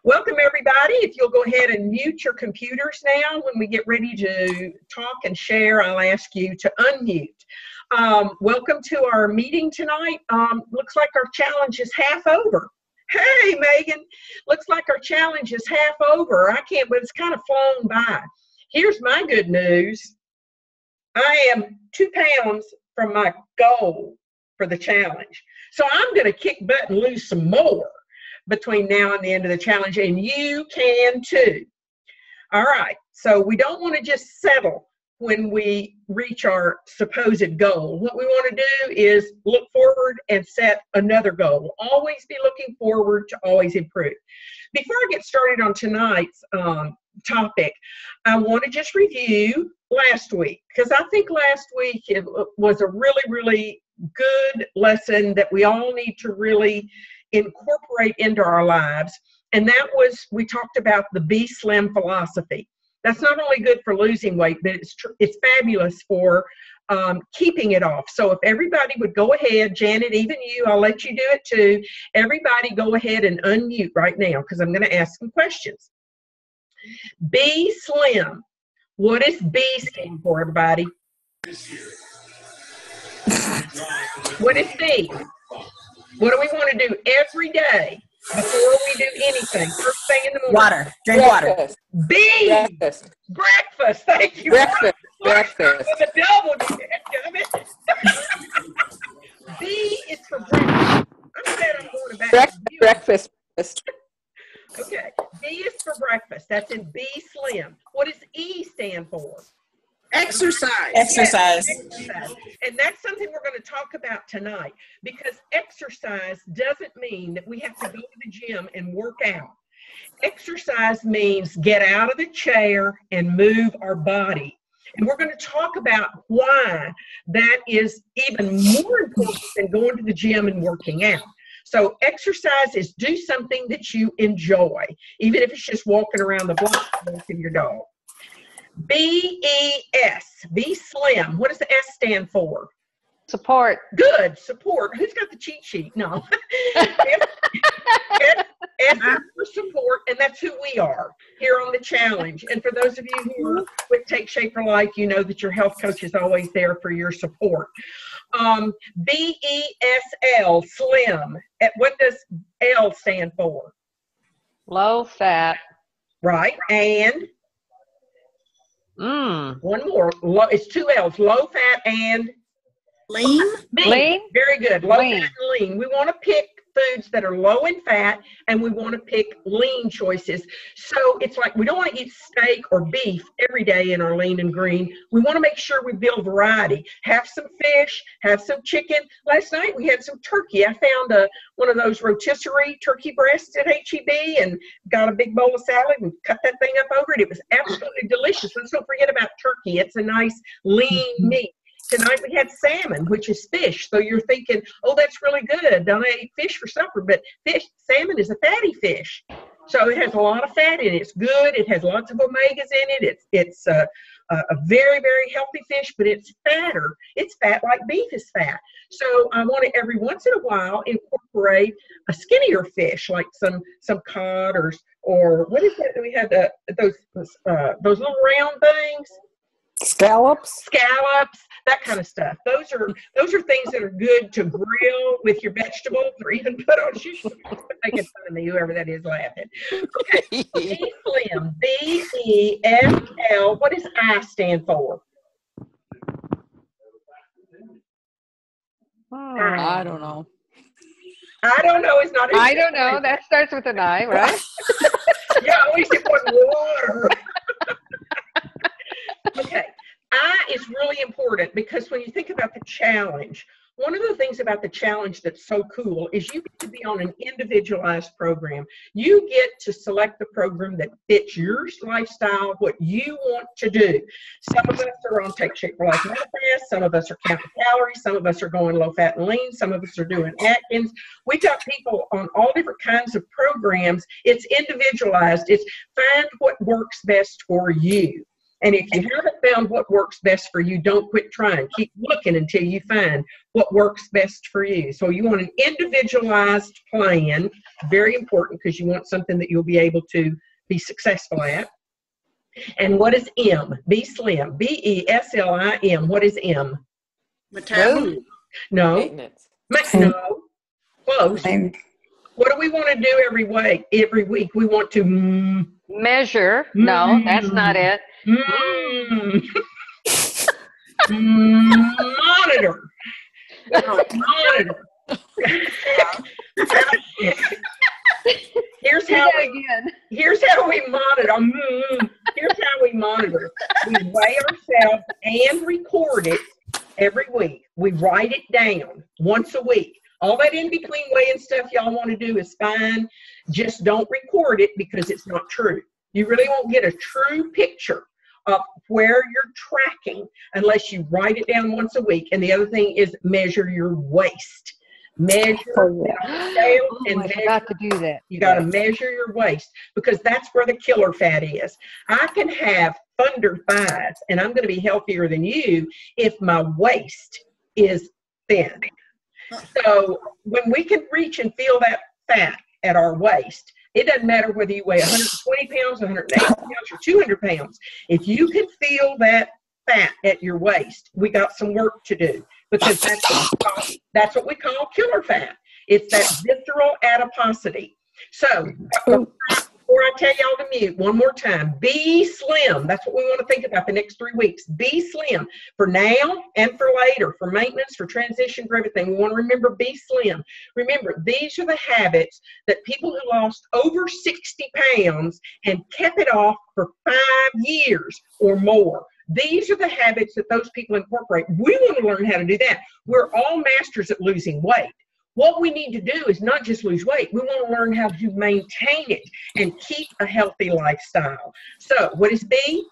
Welcome, everybody. If you'll go ahead and mute your computers now, when we get ready to talk and share, I'll ask you to unmute. Welcome to our meeting tonight. Looks like our challenge is half over. Hey, Megan. Looks like our challenge is half over. I can't, but it's kind of flown by. Here's my good news. I am 2 pounds from my goal for the challenge. So I'm going to kick butt and lose some more between now and the end of the challenge, and you can too. All right, so we don't want to just settle when we reach our supposed goal. What we want to do is look forward and set another goal. Always be looking forward to always improve. Before I get started on tonight's topic, I want to just review last week, because I think last week it was a really, really good lesson that we all need to really incorporate into our lives. And that was, we talked about the BESLIM philosophy. That's not only good for losing weight, but it's fabulous for keeping it off. So if everybody would go ahead, Janet, even you, I'll let you do it too. Everybody go ahead and unmute right now, because I'm going to ask some questions. BESLIM. What does B stand for, everybody? What is B? What do we want to do every day before we do anything? First thing in the morning. Water. Drink water. B. Breakfast. Breakfast. Thank you. Breakfast. Breakfast. The double, damn it. B is for breakfast. I'm glad I'm going back. Breakfast. Okay. B is for breakfast. That's in BESLIM. What does E stand for? Exercise. Exercise. And that's something we're going to talk about tonight, because exercise doesn't mean that we have to go to the gym and work out. Exercise means get out of the chair and move our body. And we're going to talk about why that is even more important than going to the gym and working out. So exercise is do something that you enjoy, even if it's just walking around the block walking your dog. BES, BESLIM. What does the S stand for? Support. Good, support. Who's got the cheat sheet? No. S is for support, and that's who we are here on the challenge. And for those of you who are with Take Shape for Life, you know that your health coach is always there for your support. BESL, slim. What does L stand for? Low fat. Right, and one more. It's 2 L's. Low fat and lean. Lean. Very good. Low fat and lean. We want to pick foods that are low in fat, and we want to pick lean choices. So it's like we don't want to eat steak or beef every day in our lean and green. We want to make sure we build variety. Have some fish, have some chicken. Last night we had some turkey. I found one of those rotisserie turkey breasts at HEB and got a big bowl of salad and cut that thing up over it. It was absolutely delicious. Let's don't forget about turkey. It's a nice lean meat. Tonight we had salmon, which is fish. So you're thinking, oh, that's really good. Don't I eat fish for supper? But salmon is a fatty fish. So it has a lot of fat in it. It's good. It has lots of omegas in it. It's a very, very healthy fish, but it's fatter. It's fat like beef is fat. So I want to every once in a while incorporate a skinnier fish, like some cod or what is that? We had those little round things. Scallops, that kind of stuff. Those are things that are good to grill with your vegetables, or even put on shish. Making fun of me, whoever that is laughing. Okay, BESLIM, BESL. What does I stand for? I don't know. I don't know is not. I don't know. That starts with an I, right? Yeah, at least it wasn't water. Okay, I is really important, because when you think about the challenge, one of the things about the challenge that's so cool is you get to be on an individualized program. You get to select the program that fits your lifestyle, what you want to do. Some of us are on Take Shape for Life Manifest. Some of us are counting calories. Some of us are going low fat and lean. Some of us are doing Atkins. We've got people on all different kinds of programs. It's individualized. It's find what works best for you. And if you haven't found what works best for you, don't quit trying. Keep looking until you find what works best for you. So you want an individualized plan, very important because you want something that you'll be able to be successful at. And what is M? BESLIM. BESLIM. What is M? Metabolism. No. Maintenance. No. Close. What do we want to do every week? Every week we want to Measure. No, that's not it. Monitor. Monitor. Here's how we monitor. Here's how we monitor. We weigh ourselves and record it every week. We write it down once a week. All that in between weighing stuff y'all want to do is fine. Just don't record it because it's not true. You really won't get a true picture of where you're tracking unless you write it down once a week. And the other thing is measure your waist. Measure and I forgot to do that. You got to measure your waist because that's where the killer fat is. I can have thunder thighs and I'm going to be healthier than you if my waist is thin. So when we can reach and feel that fat at our waist, it doesn't matter whether you weigh 120 pounds, 180 pounds, or 200 pounds. If you can feel that fat at your waist, we got some work to do because that's what we call killer fat. It's that visceral adiposity. So before I tell y'all to mute, one more time, BESLIM. That's what we want to think about the next 3 weeks. BESLIM for now and for later, for maintenance, for transition, for everything. We want to remember BESLIM. Remember, these are the habits that people who lost over 60 pounds and kept it off for 5 years or more. These are the habits that those people incorporate. We want to learn how to do that. We're all masters at losing weight. What we need to do is not just lose weight. We want to learn how to maintain it and keep a healthy lifestyle. So what is B?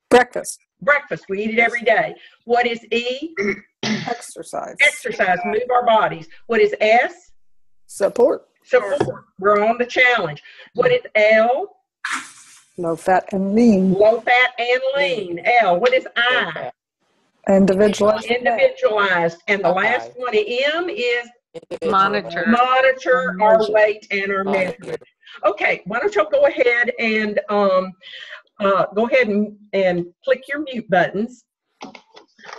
Breakfast. Breakfast. We eat it every day. What is E? Exercise. Exercise. Move our bodies. What is S? Support. Support. We're on the challenge. What is L? Low fat and lean. Low fat and lean. L. What is I? Individualized. Individualized. And the last one, M, is Monitor. Monitor our weight and our measurement. Okay, why don't y'all go ahead and click your mute buttons.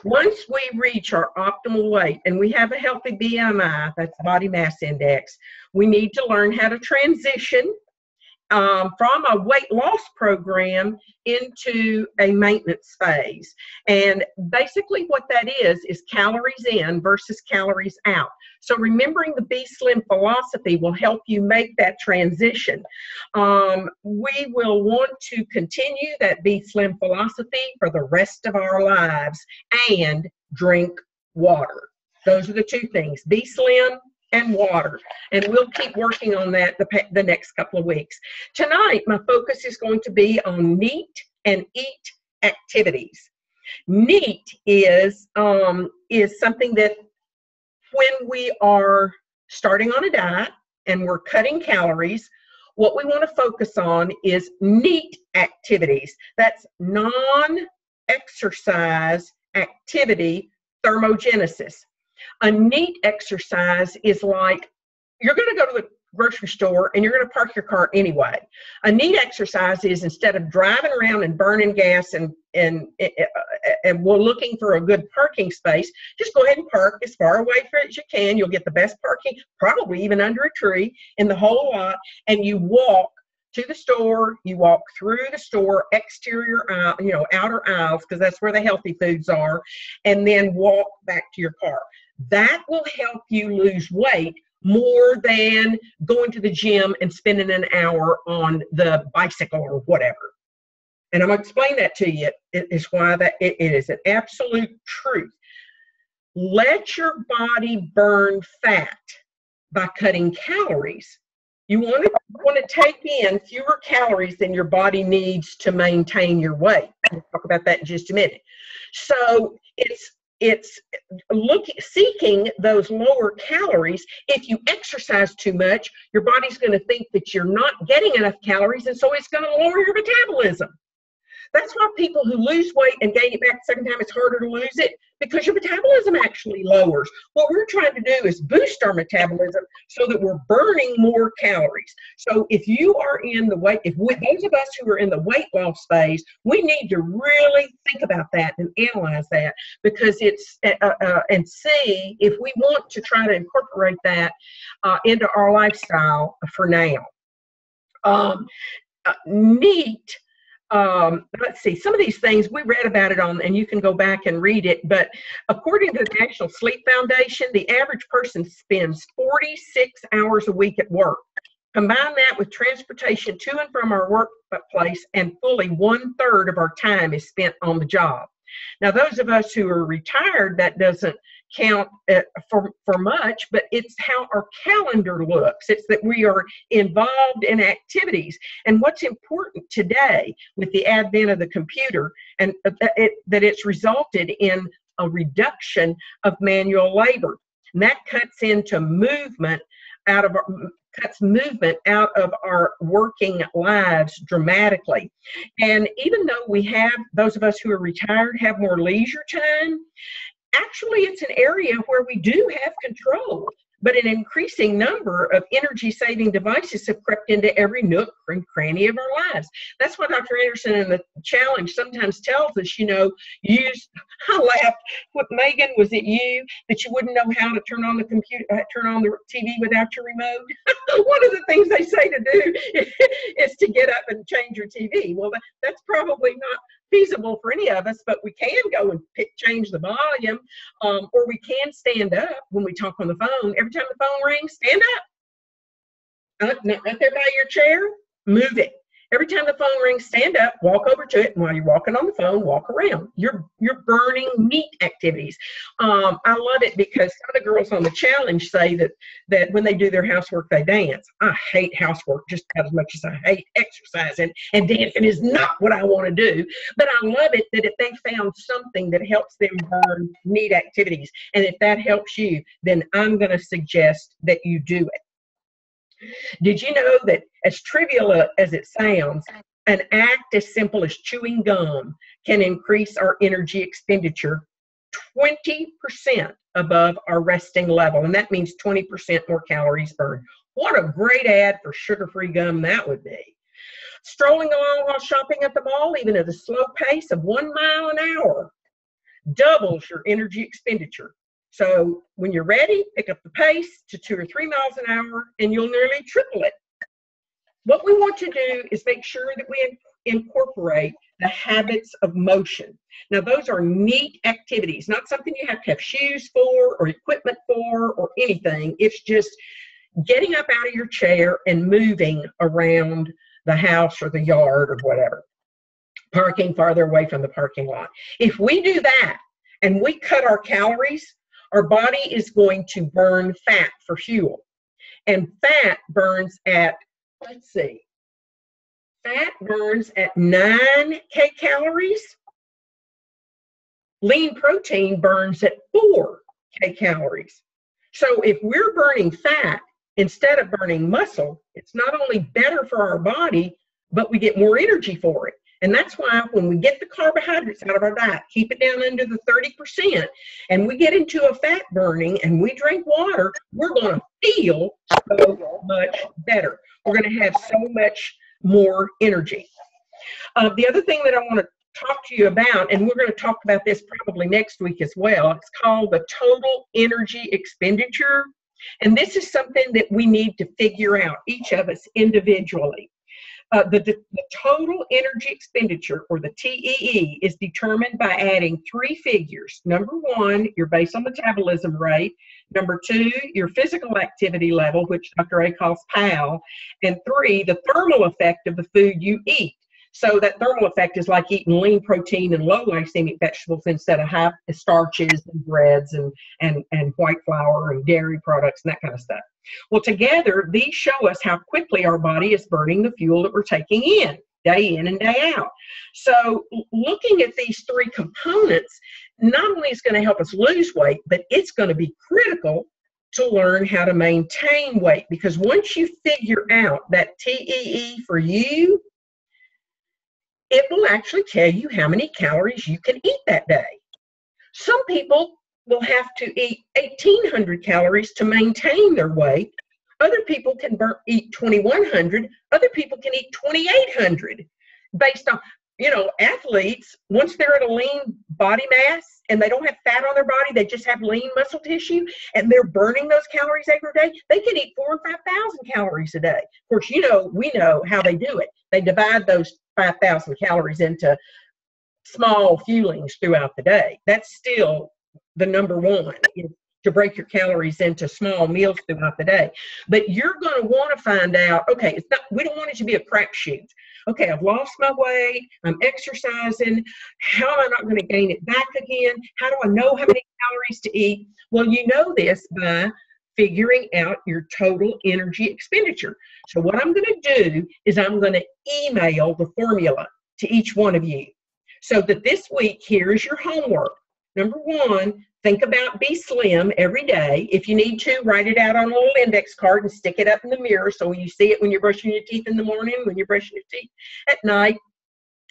Once we reach our optimal weight and we have a healthy BMI, that's body mass index, we need to learn how to transition from a weight loss program into a maintenance phase. And basically what that is calories in versus calories out. So remembering the BESLIM philosophy will help you make that transition. We will want to continue that BESLIM philosophy for the rest of our lives and drink water. Those are the two things, BESLIM and water. And we'll keep working on that the next couple of weeks. Tonight, my focus is going to be on NEAT and EAT activities. NEAT is something that when we are starting on a diet and we're cutting calories, what we want to focus on is NEAT activities. That's non-exercise activity thermogenesis. A NEAT exercise is like you're going to go to the grocery store and you're going to park your car anyway. A NEAT exercise is instead of driving around and burning gas and we're looking for a good parking space, just go ahead and park as far away from it as you can. You'll get the best parking, probably even under a tree in the whole lot, and you walk to the store, you walk through the store, exterior aisle, outer aisles, because that's where the healthy foods are, and then walk back to your car. That will help you lose weight more than going to the gym and spending an hour on the bicycle or whatever. And I'm going to explain that to you. It is why that it is an absolute truth. Let your body burn fat by cutting calories. You want to take in fewer calories than your body needs to maintain your weight. We'll talk about that in just a minute. So it's seeking those lower calories. If you exercise too much, your body's going to think that you're not getting enough calories, and so it's going to lower your metabolism. That's why people who lose weight and gain it back the second time, it's harder to lose it because your metabolism actually lowers. What we're trying to do is boost our metabolism so that we're burning more calories. So if you are in the weight, those of us who are in the weight loss phase, we need to really think about that and analyze that, because it's, and see if we want to try to incorporate that into our lifestyle for now. NEAT. Let's see, some of these things we read about it on, and you can go back and read it, but according to the National Sleep Foundation, the average person spends 46 hours a week at work. Combine that with transportation to and from our workplace, and fully 1/3 of our time is spent on the job. Now, those of us who are retired, that doesn't count for much, but it's how our calendar looks. It's that we are involved in activities. And what's important today with the advent of the computer, and that it's resulted in a reduction of manual labor. And that cuts into movement cuts movement out of our working lives dramatically. And even though we have, those of us who are retired have more leisure time, actually it's an area where we do have control, but an increasing number of energy-saving devices have crept into every nook and cranny of our lives. That's why Dr. Anderson in the challenge sometimes tells us, I laughed with Megan, was it you, that you wouldn't know how to turn on the computer, turn on the TV without your remote? One of the things they say to do is to get up and change your TV. Well, that's probably not feasible for any of us, but we can go and change the volume, or we can stand up when we talk on the phone. Every time the phone rings, stand up. Right there by your chair, move it. Every time the phone rings, stand up, walk over to it, and while you're walking on the phone, walk around. You're burning NEAT activities. I love it because some of the girls on the challenge say that when they do their housework, they dance. I hate housework just about as much as I hate exercise, and dancing is not what I want to do. But I love it that if they found something that helps them burn NEAT activities, and if that helps you, then I'm going to suggest that you do it. Did you know that, as trivial as it sounds, an act as simple as chewing gum can increase our energy expenditure 20% above our resting level? And that means 20% more calories burned. What a great ad for sugar-free gum that would be. Strolling along while shopping at the mall, even at a slow pace of 1 mile an hour, doubles your energy expenditure. So when you're ready, pick up the pace to 2 or 3 miles an hour, and you'll nearly triple it. What we want to do is make sure that we incorporate the habits of motion. Now, those are NEAT activities, not something you have to have shoes for or equipment for or anything. It's just getting up out of your chair and moving around the house or the yard or whatever. Parking farther away from the parking lot. If we do that and we cut our calories, our body is going to burn fat for fuel. And fat burns at, fat burns at 9 kcals. Lean protein burns at 4 kcals. So if we're burning fat instead of burning muscle, it's not only better for our body, but we get more energy for it. And that's why when we get the carbohydrates out of our diet, keep it down under the 30%, and we get into a fat burning and we drink water, we're going to feel so much better. We're going to have so much more energy. The other thing that I want to talk to you about, and we're going to talk about this probably next week as well, it's called the total energy expenditure. And this is something that we need to figure out, each of us individually. The total energy expenditure, or the TEE, is determined by adding 3 figures. Number 1, your basal metabolism rate. Number 2, your physical activity level, which Dr. A calls PAL. And 3, the thermal effect of the food you eat. So that thermal effect is like eating lean protein and low glycemic vegetables instead of high starches and breads and white flour and dairy products and that kind of stuff. Well, together, these show us how quickly our body is burning the fuel that we're taking in and day out. So looking at these 3 components, not only is going to help us lose weight, but it's going to be critical to learn how to maintain weight. Because once you figure out that TEE for you, it will actually tell you how many calories you can eat that day. Some people will have to eat 1,800 calories to maintain their weight. Other people can eat 2,100. Other people can eat 2,800 based on, athletes, once they're at a lean body mass and they don't have fat on their body, they just have lean muscle tissue and they're burning those calories every day, they can eat 4,000 or 5,000 calories a day. Of course, we know how they do it. They divide those 5,000 calories into small fuelings throughout the day. That's still the number one, is to break your calories into small meals throughout the day. But you're going to want to find out, okay, we don't want it to be a crapshoot. Okay, I've lost my weight, I'm exercising, how am I not going to gain it back again? How do I know how many calories to eat? Well, you know this by figuring out your total energy expenditure. So what I'm going to do is I'm going to email the formula to each one of you. So that this week, here is your homework. Number one, think about BESLIM every day. If you need to, write it out on a little index card and stick it up in the mirror so you see it when you're brushing your teeth in the morning, when you're brushing your teeth at night.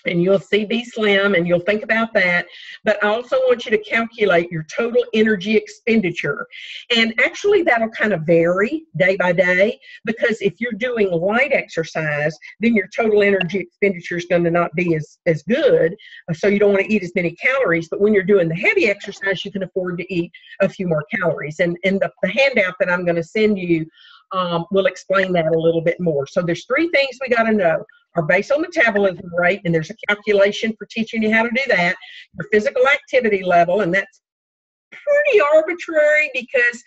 And you'll see BESLIM and you'll think about that. But I also want you to calculate your total energy expenditure. And actually that'll kind of vary day by day, because if you're doing light exercise, then your total energy expenditure is going to not be as good. So you don't want to eat as many calories. But when you're doing the heavy exercise, you can afford to eat a few more calories. And the handout that I'm going to send you will explain that a little bit more. So there's three things we got to know. Our basal metabolism rate, and there's a calculation for teaching you how to do that. Your physical activity level, and that's pretty arbitrary because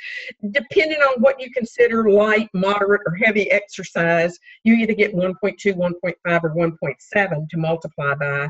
depending on what you consider light, moderate, or heavy exercise, you either get 1.2, 1.5, or 1.7 to multiply by.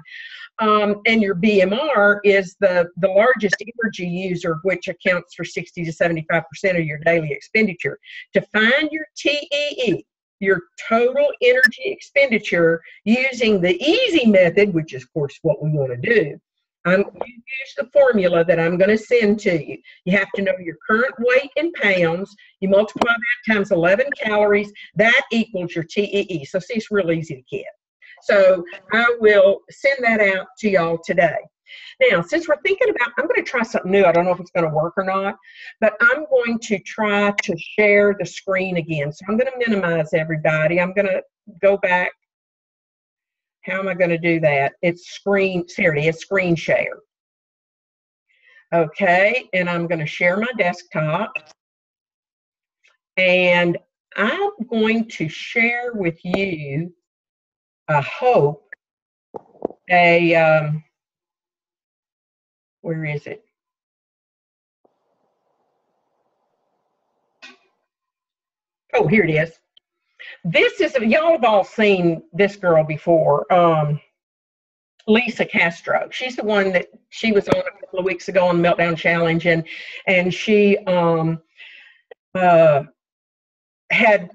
And your BMR is the largest energy user, which accounts for 60 to 75% of your daily expenditure. To find your TEE, your total energy expenditure, using the easy method, which is, of course, what we want to do, you use the formula that I'm going to send to you. You have to know your current weight in pounds. You multiply that times 11 calories. That equals your TEE. So see, it's real easy to get. So I will send that out to y'all today. Now, since we're thinking about, I'm going to try something new. I don't know if it's going to work or not, but I'm going to try to share the screen again. So I'm going to minimize everybody. I'm going to go back. How am I going to do that? It's screen, here it is, screen share. Okay, and I'm going to share my desktop. And I'm going to share with you, I hope, where is it? Oh, here it is. This is, y'all have all seen this girl before, Lisa Castro. She's the one that she was on a couple of weeks ago on the Meltdown Challenge, and she had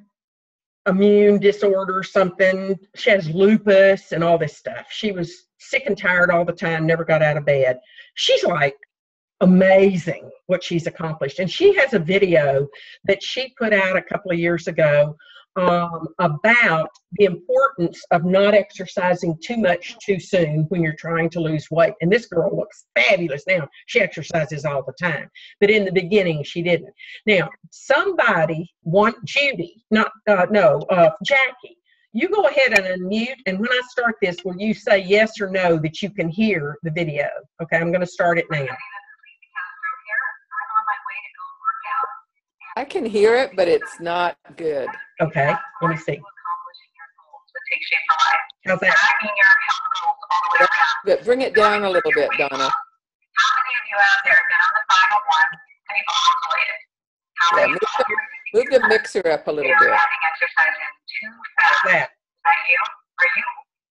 immune disorder or something. She has lupus and all this stuff. She was sick and tired all the time, never got out of bed. She's like amazing what she's accomplished. And she has a video that she put out a couple of years ago about the importance of not exercising too much too soon when you're trying to lose weight. And this girl looks fabulous now. She exercises all the time, but in the beginning she didn't. Now, Judy, Jackie, you go ahead and unmute, and when I start this, will you say yes or no that you can hear the video? Okay, I'm going to start it now. I can hear it, but it's not good. Okay, let me see. How's that? But bring it down a little bit, Donna. How many of you out there have been on the final one and you've oscillated? How many Move the mixer up a little bit. having exercising too fast? How's that? Is that you? Are you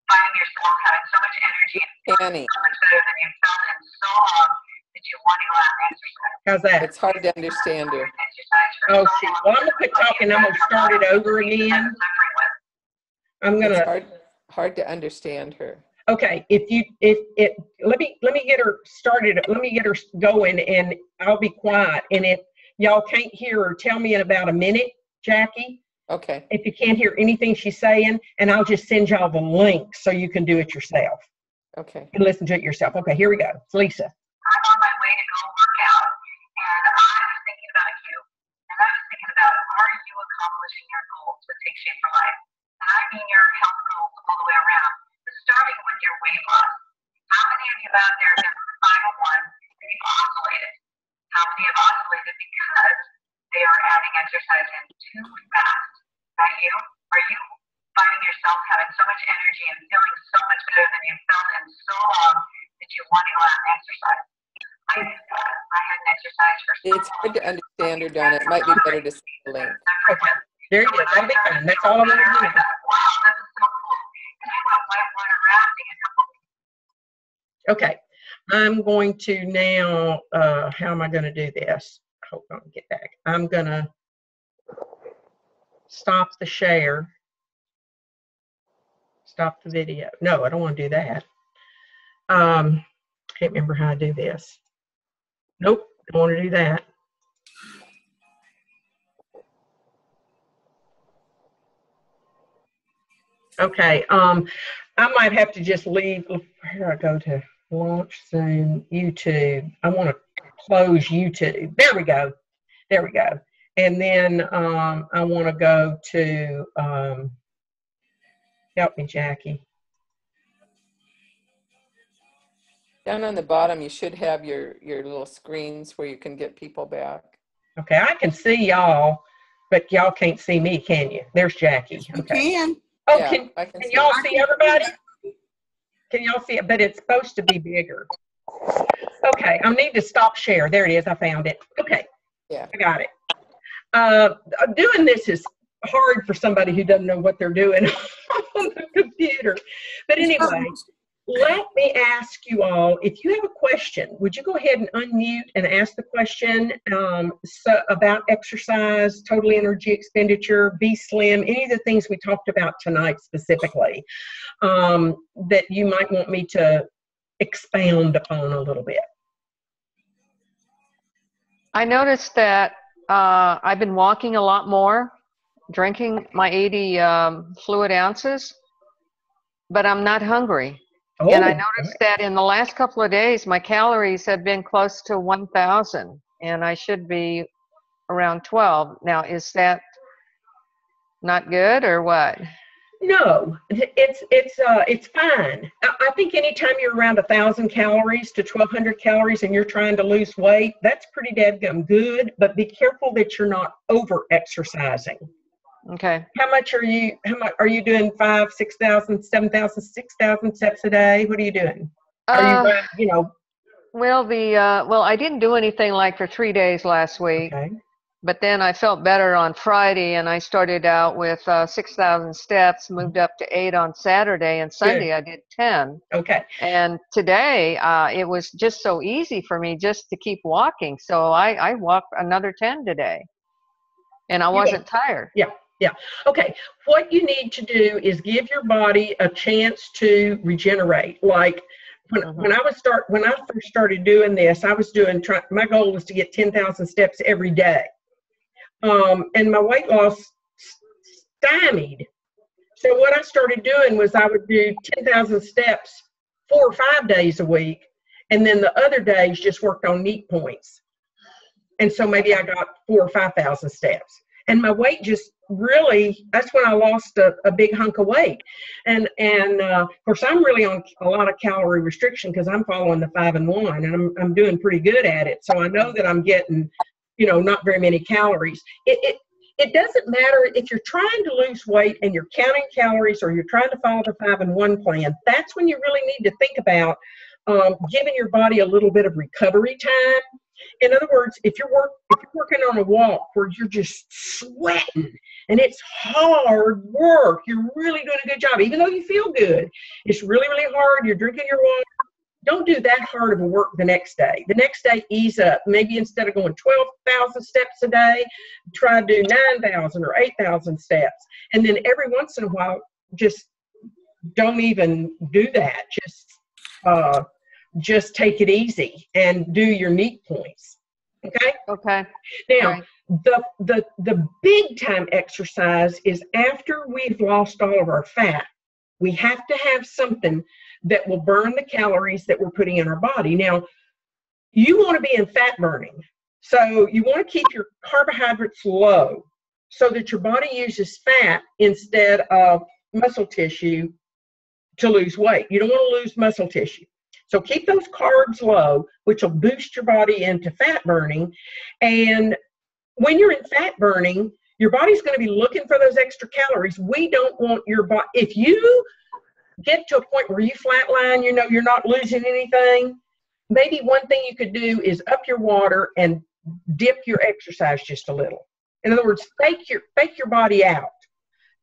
finding yourself having so much energy and Annie. so much better than you've felt in so long that you want to go out and exercise? How's that? It's hard to understand her. Oh, shoot. Well, I'm going to quit talking. I'm going to start it over again. I'm going to. It's hard to understand her. Okay, let me get her started. Let me get her going, and I'll be quiet. And if y'all can't hear her, tell me in about a minute, Jackie. Okay. if you can't hear anything she's saying, and I'll just send y'all the link so you can do it yourself Okay. and listen to it yourself. Okay, here we go. It's Lisa. I'm on my way to go work out, and I was thinking about you, and I was thinking about, are you accomplishing your goals with Take Shape for Life? And I mean your health goals all the way around, but starting with your weight loss. How many of you out there have been on the final one and you've oscillated? How many have oscillated because they are adding exercise in too fast? That you? Are you finding yourself having so much energy and feeling so much better than you've felt in so long that you want to go out and exercise? I hadn't exercised for so long. It's hard to understand her, Donna. It might be better to see the link. Okay, there you go. That'll be fine. That's all I want to do. Wow, this is so cool. And I went whitewater rafting a couple weeks. Okay, I'm going to now, how am I going to do this? Hold on, get back. I'm going to stop the share. Stop the video. No, I don't want to do that. Can't remember how I do this. Nope, don't want to do that. Okay, I might have to just leave. Here I go to launch Zoom, YouTube. I want to close YouTube. There we go. There we go. And then I want to go to, help me, Jackie. Down on the bottom, you should have your little screens where you can get people back. Okay, I can see y'all, but y'all can't see me, can you? There's Jackie. You Okay. can. Oh, Yeah, can I can see y'all it. see everybody? Can y'all see it? But it's supposed to be bigger. Okay, I need to stop share. There it is. I found it. Okay. Yeah. I got it. Doing this is hard for somebody who doesn't know what they're doing on the computer. But anyway, let me ask you all, if you have a question, would you go ahead and unmute and ask the question about exercise, total energy expenditure, BESLIM, any of the things we talked about tonight specifically that you might want me to expound upon a little bit? I noticed that I've been walking a lot more, drinking my 80 fluid ounces, but I'm not hungry. Oh, and I noticed that in the last couple of days, my calories have been close to 1,000, and I should be around 12. Now, is that not good or what? no, it's fine. I think anytime you're around 1,000 calories to 1,200 calories and you're trying to lose weight, that's pretty dadgum good. But be careful that you're not over exercising. Okay. How much are you doing? 5, 6,000, 7,000, 6,000 steps a day? What are you doing? Are you, Well, I didn't do anything like for 3 days last week. Okay. But then I felt better on Friday, and I started out with 6,000 steps, moved up to 8 on Saturday, and Sunday I did 10. Okay. And today it was just so easy for me just to keep walking. So I walked another 10 today, and I wasn't tired. Yeah. Yeah. Okay. What you need to do is give your body a chance to regenerate. Like when I first started doing this, I was my goal was to get 10,000 steps every day. And my weight loss stymied. So what I started doing was I would do 10,000 steps 4 or 5 days a week. And then the other days just worked on neat points. And so maybe I got 4,000 or 5,000 steps. And my weight just really, that's when I lost a big hunk of weight. And of course, I'm really on a lot of calorie restriction because I'm following the 5 and 1, and I'm doing pretty good at it. So I know that I'm getting, not very many calories. It doesn't matter if you're trying to lose weight and you're counting calories or you're trying to follow the 5 and 1 plan. That's when you really need to think about giving your body a little bit of recovery time. In other words, if you're working on a walk where you're just sweating and it's hard work, you're really doing a good job, even though you feel good. It's really, really hard. You're drinking your water. Don't do that hard of a work the next day. The next day, ease up. Maybe instead of going 12,000 steps a day, try to do 9,000 or 8,000 steps. And then every once in a while, just don't even do that. Just take it easy and do your neat points. Okay? Okay. Now, Right. The big time exercise is after we've lost all of our fat. We have to have something that will burn the calories that we're putting in our body. Now, you want to be in fat burning. So you want to keep your carbohydrates low so that your body uses fat instead of muscle tissue to lose weight. You don't want to lose muscle tissue. So keep those carbs low, which will boost your body into fat burning. And when you're in fat burning, your body's going to be looking for those extra calories. We don't want your body, if you get to a point where you flatline, you know, you're not losing anything, maybe one thing you could do is up your water and dip your exercise just a little. In other words, fake your body out.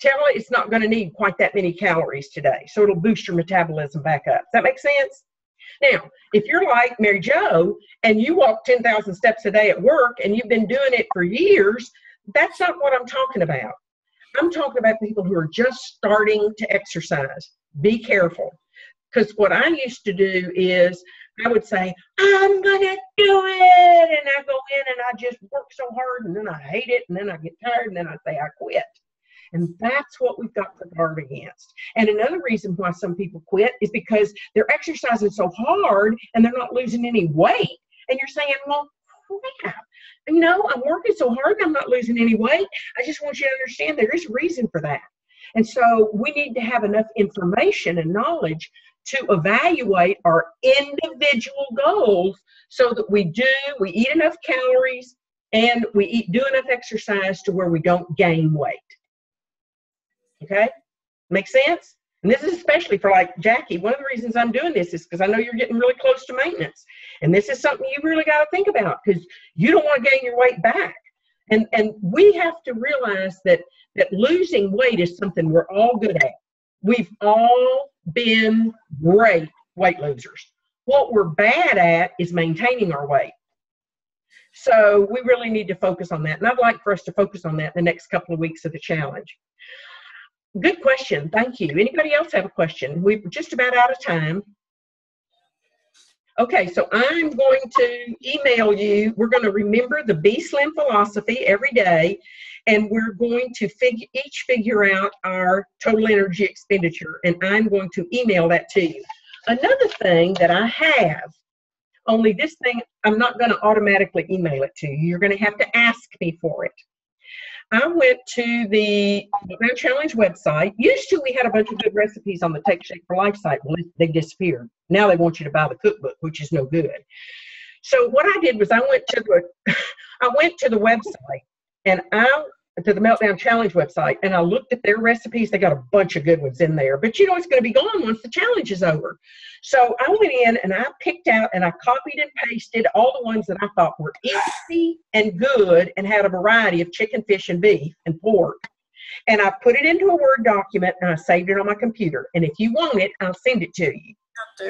Tell it it's not going to need quite that many calories today, so it'll boost your metabolism back up. Does that make sense? Now, if you're like Mary Jo and you walk 10,000 steps a day at work and you've been doing it for years, that's not what I'm talking about. I'm talking about people who are just starting to exercise. Be careful. Because what I used to do is I would say, I'm going to do it. And I go in and I just work so hard and then I hate it and then I get tired and then I say I quit. And that's what we've got to guard against. And another reason why some people quit is because they're exercising so hard and they're not losing any weight. And you're saying, well, crap, you know, I'm working so hard and I'm not losing any weight. I just want you to understand there is a reason for that. And so we need to have enough information and knowledge to evaluate our individual goals so that we eat enough calories and we do enough exercise to where we don't gain weight. Okay? Make sense? And this is especially for like Jackie. One of the reasons I'm doing this is because I know you're getting really close to maintenance. And this is something you really got to think about because you don't want to gain your weight back. And we have to realize that losing weight is something we're all good at. We've all been great weight losers. What we're bad at is maintaining our weight. So we really need to focus on that. And I'd like for us to focus on that the next couple of weeks of the challenge. Good question. Thank you. Anybody else have a question? We're just about out of time. Okay, so I'm going to email you. We're going to remember the BESLIM philosophy every day, and we're going to each figure out our total energy expenditure, and I'm going to email that to you. Another thing that I have, only this thing, I'm not going to automatically email it to you. You're going to have to ask me for it. I went to the Meltdown Challenge website. Used to, we had a bunch of good recipes on the Take Shape for Life site. Well, they disappeared. Now they want you to buy the cookbook, which is no good. So what I did was I went to the website and to the Meltdown Challenge website, and I looked at their recipes. They got a bunch of good ones in there, but you know it's going to be gone once the challenge is over. So I went in and I picked out and I copied and pasted all the ones that I thought were easy and good and had a variety of chicken, fish, and beef and pork. And I put it into a Word document and I saved it on my computer. And if you want it, I'll send it to you.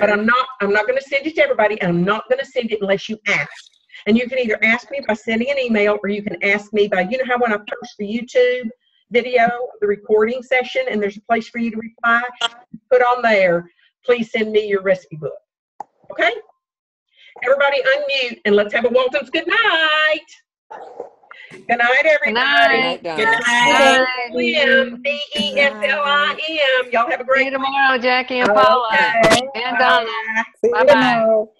But I'm not going to send it to everybody. And I'm not going to send it unless you ask. And you can either ask me by sending an email or you can ask me by, you know how when I post the YouTube video, the recording session, and there's a place for you to reply, put on there, please send me your recipe book. Okay? Everybody unmute and let's have a Walton's good night. Good night, everybody. Good night. Good night, Donna. BESLIM, BESLIM. Y'all have a See great you tomorrow, Jackie and Paula Okay. and Donna. See you Bye-bye. tomorrow.